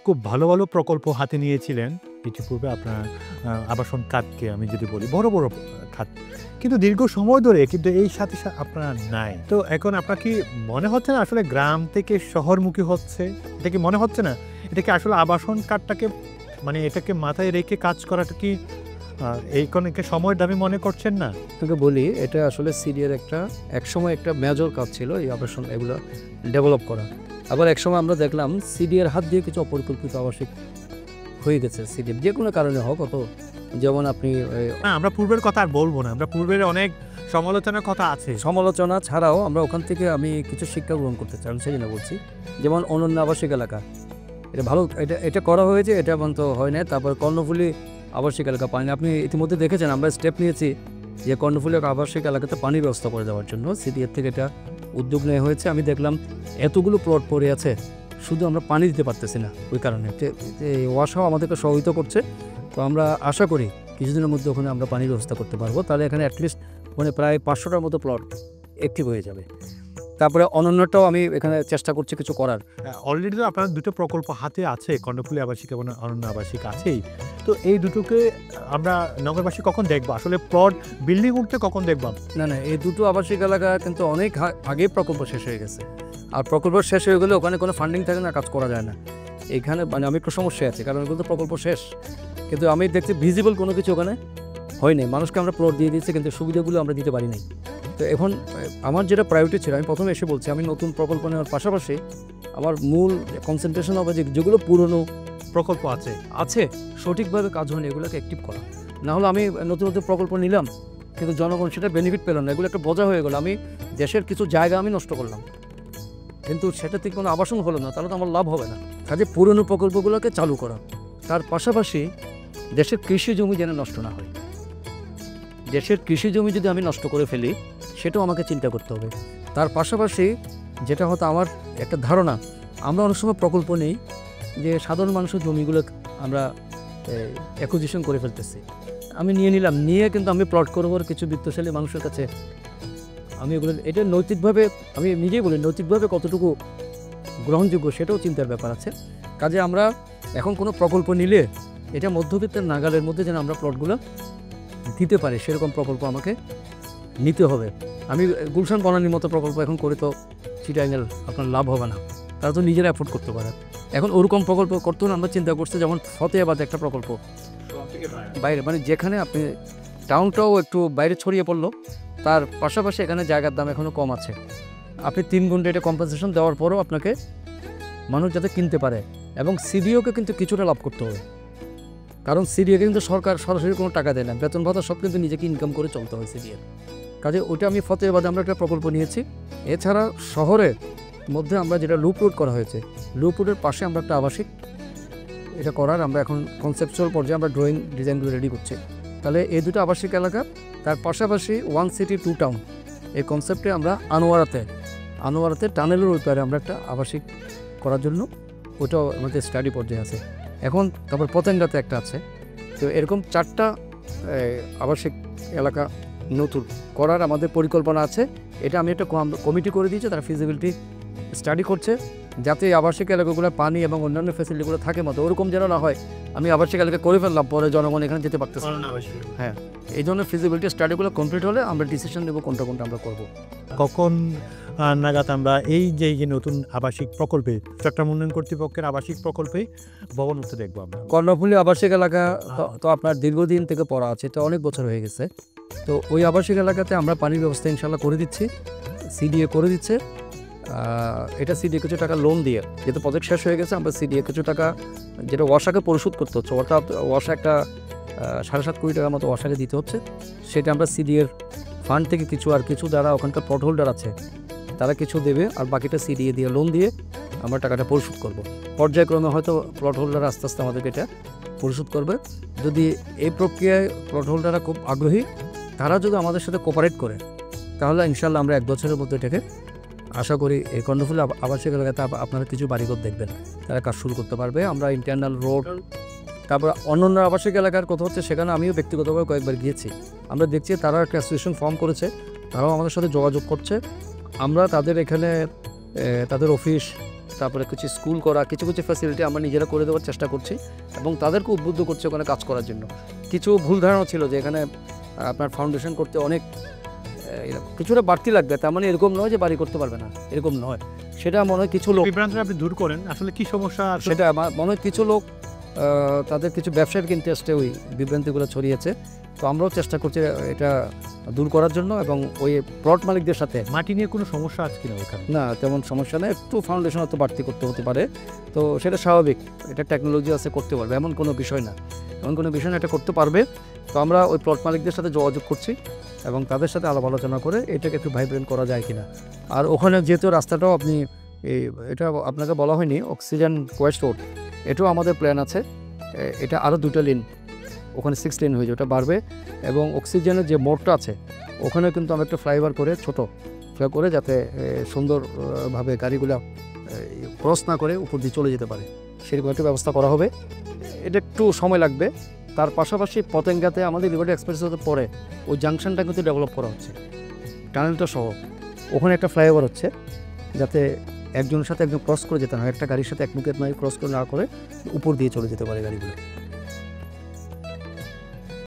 খুব ভালো ভালো প্রকল্প হাতে নিয়েছিলেন ইতিপূর্বে আপনার আবাসন খাতকে আমি যদি বলি বড় বড় খাত, কিন্তু দীর্ঘ সময় ধরে কিন্তু এই সাথে আপনার নাই। তো এখন আপনার কি মনে হচ্ছে না আসলে গ্রাম থেকে শহরমুখী হচ্ছে? এটা কি মনে হচ্ছে না এটা কি আসলে আবাসন খাতটাকে মানে এটাকে মাথায় রেখে কাজ করাটা কি এই কোনকে সময়ের দাবি মনে করছেন না? তোকে বলি, এটা আসলে সিডিএর একসময় একটা মেজর কাজ ছিল এই আবাসন এগুলো ডেভেলপ করা। আবার একসময় আমরা দেখলাম সিডিএর হাত দিয়ে কিছু অপরিকল্পিত আবাসিক হয়ে গেছে সিডিএর যে কোনো কারণে হোক। অত যেমন আপনি আমরা পূর্বের কথা আর বলবো না, আমরা পূর্বের অনেক সমালোচনার কথা আছে। সমালোচনা ছাড়াও আমরা ওখান থেকে আমি কিছু শিক্ষা গ্রহণ করতে চাই, আমি সেই জন্য বলছি। যেমন অনন্য আবাসিক এলাকা, এটা ভালো, এটা করা হয়েছে, এটা তো হয় না। তারপর কর্ণফুলী আবাসিক এলাকা পানি, আপনি ইতিমধ্যে দেখেছেন আমরা স্টেপ নিয়েছি যে কর্ণফুলী আবাসিক এলাকাতে পানির ব্যবস্থা করে দেওয়ার জন্য সিডিএর থেকে এটা উদ্যোগ নেওয়া হয়েছে। আমি দেখলাম এতগুলো প্লট পড়ে আছে, শুধু আমরা পানি দিতে পারতেছি না, ওই কারণে ওয়াসাও আমাদেরকে সহযোগিতা করছে। তো আমরা আশা করি কিছুদিনের মধ্যে ওখানে আমরা পানির ব্যবস্থা করতে পারবো, তাহলে এখানে অ্যাটলিস্ট মানে প্রায় 500টার মতো প্লট অ্যাক্টিভ হয়ে যাবে। তারপরে অনন্যটাও আমি এখানে চেষ্টা করছি কিছু করার। অলরেডি তো আপনার দুটো প্রকল্প হাতে আছে, কর্ণফুলী আবাসিক এবং অনন্য আবাসিক আছেই। তো এই দুটোকে আমরা নগরবাসী কখন দেখবো, আসলে প্লট বিল্ডিং উঠতে কখন দেখবো? না, এই দুটো আবাসিক এলাকা কিন্তু অনেক আগেই প্রকল্প শেষ হয়ে গেছে। আর প্রকল্প শেষ হয়ে গেলে ওখানে কোনো ফান্ডিং থাকে না, কাজ করা যায় না। এখানে মানে আমি একটু সমস্যা আছে, কারণ এগুলো তো প্রকল্প শেষ, কিন্তু আমি দেখছি ভিজিবল কোনো কিছু ওখানে হয়নি। মানুষকে আমরা প্লট দিয়ে দিচ্ছি, কিন্তু সুবিধাগুলো আমরা দিতে পারি নাই। তো এখন আমার যেটা প্রায়োরিটি ছিল, আমি প্রথমে এসে বলছি, আমি নতুন প্রকল্প নেওয়ার পাশাপাশি আমার মূল কনসেন্ট্রেশন হবে যেগুলো পুরনো প্রকল্প আছে সঠিকভাবে কাজ হয়নি এগুলোকে অ্যাক্টিভ করা। না হলে আমি নতুন নতুন প্রকল্প নিলাম কিন্তু জনগণ সেটা বেনিফিট পেলাম না, এগুলো একটা বোঝা হয়ে গেল। আমি দেশের কিছু জায়গা আমি নষ্ট করলাম, কিন্তু সেটা থেকে কোনো আবাসন হলো না, তাহলে তো আমার লাভ হবে না। কাজে পুরনো প্রকল্পগুলোকে চালু করা, তার পাশাপাশি দেশের কৃষি জমি যেন নষ্ট না হয়। দেশের কৃষি জমি যদি আমি নষ্ট করে ফেলি সেটাও আমাকে চিন্তা করতে হবে। তার পাশাপাশি যেটা হয়তো আমার একটা ধারণা, আমরা অনেক সময় প্রকল্প নেই যে সাধারণ মানুষের জমিগুলো আমরা অ্যাকুইজিশন করে ফেলতেছি। আমি নিলাম, কিন্তু আমি প্লট করবো কিছু বিত্তশালী মানুষের কাছে। আমি এগুলো এটা নৈতিকভাবে, আমি নিজেই বলি নৈতিকভাবে কতটুকু গ্রহণযোগ্য সেটাও চিন্তার ব্যাপার আছে। কাজে আমরা এখন কোনো প্রকল্প নিলে এটা মধ্যবিত্তের নাগালের মধ্যে যেন আমরা প্লটগুলো দিতে পারি সেরকম প্রকল্প আমাকে নিতে হবে। আমি গুলশান বনানীর মতো প্রকল্প এখন করে তো চিটাগাংয়ের আপনার লাভ হবে না, তারা তো নিজেরা অ্যাফোর্ড করতে পারে। এখন ওরকম প্রকল্প করতে হলে আমরা চিন্তা করছি, যেমন ফতেহাবাদ একটা প্রকল্প বাইরে, মানে যেখানে আপনি টাউনটাও একটু বাইরে ছড়িয়ে পড়লো, তার পাশাপাশি এখানে জায়গার দাম এখনও কম আছে। আপনি 3 গুণ রেটে কম্পেনসেশন দেওয়ার পরও আপনাকে মানুষ যাতে কিনতে পারে, এবং সিডিওকে কিন্তু কিছুটা লাভ করতে হবে, কারণ সিডিএ কিন্তু সরকার সরাসরি কোনো টাকা দেয় না, বেতন ভাতা সব কিন্তু নিজেকে ইনকাম করে চলতে হয় সিডিএ। কাজে ওইটা আমি ফতেহাবাদে আমরা একটা প্রকল্প নিয়েছি। এছাড়া শহরের মধ্যে আমরা যেটা লুপ রোড করা হয়েছে, লুপ রোডের পাশে আমরা একটা আবাসিক এটা করার আমরা এখন কনসেপচুয়াল পর্যায়ে আমরা ড্রয়িং ডিজাইনগুলো রেডি করছি। তাহলে এই দুটো আবাসিক এলাকা, তার পাশাপাশি 1 সিটি 2 টাউন এই কনসেপ্টে আমরা আনোয়ারাতে টানেলের ওই পারে আমরা একটা আবাসিক করার জন্য ওটাও আমাদের স্টাডি পর্যায়ে আছে এখন। তারপর পতেঙ্গাতে একটা আছে। তো এরকম 4টা আবাসিক এলাকা নতুন করার আমাদের পরিকল্পনা আছে। এটা আমি একটা কমিটি করে দিয়েছি, তারা ফিজিবিলিটি স্টাডি করছে, যাতে আবাসিক এলাকাগুলো পানি এবং অন্যান্য ফ্যাসিলিটিগুলো থাকে মতো, ওরকম যেন না হয় আমি আবাসিক এলাকা করে ফেললাম পরে জনগণ এখানে যেতে পারতেছে। হ্যাঁ, এই ধরনের ফিজিবিলিটি স্টাডিগুলো কমপ্লিট হলে আমরা ডিসিশন নেব কোনটা আমরা করব। কখন নাগাদ আমরা এই যে নতুন আবাসিক প্রকল্পে, চট্টগ্রাম উন্নয়ন কর্তৃপক্ষের আবাসিক প্রকল্পে ভবন উঠতে দেখবো আমরা? কর্ণফুলী আবাসিক এলাকা তো আপনার দীর্ঘদিন থেকে পড়া আছে, এটা অনেক বছর হয়ে গেছে। তো ওই আবাসিক এলাকাতে আমরা পানির ব্যবস্থা ইনশাল্লাহ করে দিচ্ছি, সিডিএ করে দিচ্ছে। এটা সিডিএ কিছু টাকা লোন দিয়ে, যেহেতু প্রজেক্ট শেষ হয়ে গেছে, আমরা সিডিএ কিছু টাকা যেটা ওয়াসাকে পরিশোধ করতে হচ্ছে, অর্থাৎ ওয়াসা একটা 7.5 কোটি টাকার মতো ওয়াসাকে দিতে হচ্ছে, সেটা আমরা সিডিএর ফান্ড থেকে কিছু আর কিছু যারা ওখানকার প্লট হোল্ডার আছে তারা কিছু দেবে, আর বাকিটা সিডিএ দিয়ে লোন দিয়ে আমরা টাকাটা পরিশোধ করব। পর্যায়ক্রমে হয়তো প্লট হোল্ডার আস্তে আস্তে আমাদেরকে এটা পরিশোধ করবে। যদি এই প্রক্রিয়ায় প্লট হোল্ডাররা খুব আগ্রহী, তারা যদি আমাদের সাথে কোঅপারেট করে, তাহলে ইনশাল্লাহ আমরা 1 বছরের মধ্যে এটাকে আশা করি এই কর্ণফুলী আবাসিক এলাকাতে আপনারা কিছু বাড়িঘর দেখবেন, তারা কাজ শুরু করতে পারবে। আমরা ইন্টারনাল রোড, তারপর অন্যান্য আবাসিক এলাকার কথা হচ্ছে, সেখানে আমিও ব্যক্তিগতভাবে কয়েকবার গিয়েছি। আমরা দেখছি তারা একটা অ্যাসোসিয়েশন ফর্ম করেছে, তারাও আমাদের সাথে যোগাযোগ করছে। আমরা তাদের এখানে তাদের অফিস, তারপরে কিছু স্কুল করা, কিছু কিছু ফ্যাসিলিটি আমরা নিজেরা করে দেওয়ার চেষ্টা করছি এবং তাদেরকে উদ্বুদ্ধ করছি ওখানে কাজ করার জন্য। কিছু ভুল ধারণা ছিল যে এখানে আপনার ফাউন্ডেশন করতে অনেক কিছুটা বাড়তি লাগবে, তার মানে এরকম নয় যে বাড়ি করতে পারবে না, এরকম নয়। সেটা মনে হয় কিছু লোক, বিভ্রান্তিটা আপনি দূর করেন, আসলে কি সমস্যা সেটা আমার মনে হয় কিছু লোক তাদের কিছু ব্যবসায়িক ইন্টারেস্টে ওই বিভ্রান্তিগুলো ছড়িয়েছে। তো আমরাও চেষ্টা করছি এটা দূর করার জন্য এবং ওই প্লট মালিকদের সাথে। মাটি নিয়ে কোনো সমস্যা আছে কিনা ওখানে? না, তেমন সমস্যা নেই, একটু ফাউন্ডেশন হয়তো বাড়তি করতে হতে পারে, তো সেটা স্বাভাবিক, এটা টেকনোলজি আছে, করতে পারবে, এমন কোনো বিষয় না, এমন কোনো বিষয় না, এটা করতে পারবে। তো আমরা ওই প্লট মালিকদের সাথে যোগাযোগ করছি এবং তাদের সাথে আলাপ আলোচনা করে এটাকে একটু ভাইব্রেন্ট করা যায় কিনা। আর ওখানে যেহেতু রাস্তাটাও আপনি এটা আপনাকে বলা হয়নি, অক্সিজেন কোয়েস্ট রোড, এটাও আমাদের প্ল্যান আছে, এটা আরও 2টা লেন, ওখানে 6 লেন হয়ে যায়, ওটা বাড়বে। এবং অক্সিজেনের যে মোড়টা আছে ওখানে কিন্তু আমরা একটা ফ্লাইওভার করে ছোটো ফ্লাই করে যাতে সুন্দরভাবে গাড়িগুলো ক্রস না করে উপর দিয়ে চলে যেতে পারে, সেরকম একটা ব্যবস্থা করা হবে। এটা একটু সময় লাগবে। তার পাশাপাশি পতেঙ্গাতে আমাদের লিবার্টি এক্সপ্রেস হতে পরে ওই জাংশনটা কিন্তু ডেভেলপ করা হচ্ছে, টানেলটা সহ। ওখানে একটা ফ্লাইওভার হচ্ছে যাতে একজনের সাথে একজন ক্রস করে যেতে হয়, একটা গাড়ির সাথে এক মুখের নয় ক্রস করে না করে উপর দিয়ে চলে যেতে পারে গাড়িগুলো।